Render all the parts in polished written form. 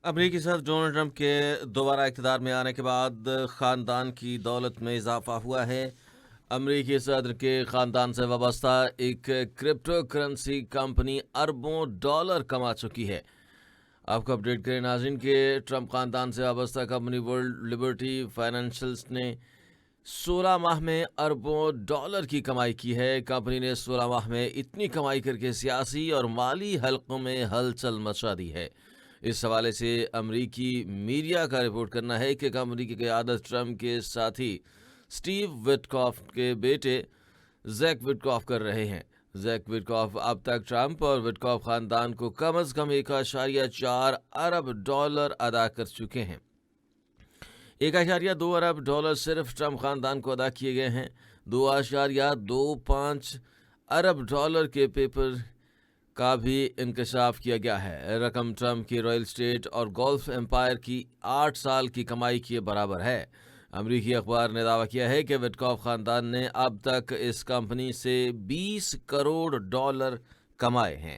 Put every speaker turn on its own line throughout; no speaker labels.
امریکی صدر Donald Trump کے دوبارہ اقتدار میں آنے کے بعد خاندان کی دولت میں اضافہ ہوا ہے۔ امریکی صدر کے خاندان سے وابستہ ایک کرپٹو کرنسی کمپنی اربوں ڈالر کما چکی ہے۔ آپ کو اپڈیٹ کریں ناظرین کہ ٹرمپ خاندان سے وابستہ کمپنی ورلڈ لبرٹی فائنینشلز نے 16 ماہ میں اربوں ڈالر کی کمائی کی ہے۔ کمپنی نے 16 ماہ میں اتنی کمائی کر کے سیاسی اور مالی حلقوں میں ہلچل مچا دی ہے۔ اس حوالے سے امریکی میڈیا کا رپورٹ کرنا ہے کہ کمپنی کی قیادت ٹرمپ کے ساتھی سٹیو وٹکاف کے بیٹے زیک وٹکاف کر رہے ہیں۔ زیک وٹکاف اب تک ٹرمپ اور وٹکاف خاندان کو کم از کم 1.4 ارب ڈالر ادا کر چکے ہیں۔ 1.2 ارب ڈالر صرف ٹرمپ خاندان کو ادا کیے گئے ہیں۔ 2.25 ارب ڈالر کے پیپر کا بھی انکشاف کیا گیا ہے۔ رقم ٹرمپ کی رائل اسٹیٹ اور گولف امپائر کی 8 سال کی کمائی کے برابر ہے۔ امریکی اخبار نے دعویٰ کیا ہے کہ وٹکاف خاندان نے اب تک اس کمپنی سے 20 کروڑ ڈالر کمائے ہیں۔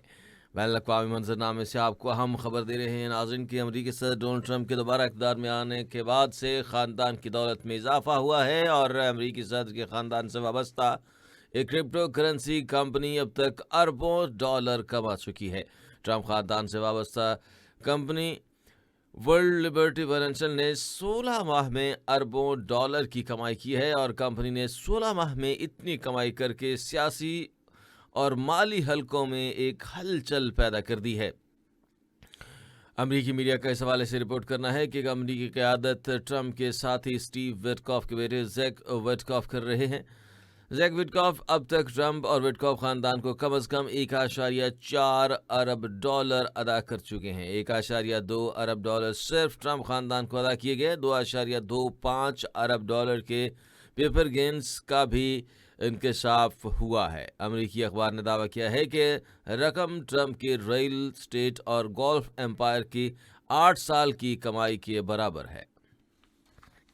بین الاقوامی منظرنامے سے آپ کو ہم خبر دے رہے ہیں ناظرین کہ امریکی صدر ڈونلڈ ٹرمپ کے دوبارہ اقتدار میں آنے کے بعد سے خاندان کی دولت میں اضافہ ہوا ہے اور امریکی صدر کے خاندان سے وابستہ ایک کرپٹو کرنسی کمپنی اب تک اربوں ڈالر کما چکی ہے۔ ٹرمپ خاندان سے وابستہ کمپنی ورلڈ لبرٹی فائنینشل نے 16 ماہ میں اربوں ڈالر کی کمائی کی ہے اور کمپنی نے 16 ماہ میں اتنی کمائی کر کے سیاسی اور مالی حلقوں میں ایک ہلچل پیدا کر دی ہے۔ امریکی میڈیا کا اس حوالے سے رپورٹ کرنا ہے کہ کمپنی کی قیادت ٹرمپ کے ساتھی سٹیو وٹکاف کے بیٹے زیک وٹکاف کر رہے ہیں۔ زیک وٹکاف اب تک ٹرمپ اور وٹکاف خاندان کو کم از کم 1.4 ارب ڈالر ادا کر چکے ہیں۔ 1.2 ارب ڈالر صرف ٹرمپ خاندان کو ادا کیے گئے۔ 2.25 ارب ڈالر کے پیپر گینز کا بھی انکشاف ہوا ہے۔ امریکی اخبار نے دعویٰ کیا ہے کہ رقم ٹرمپ کی ریل اسٹیٹ اور گولف امپائر کی 8 سال کی کمائی کے برابر ہے۔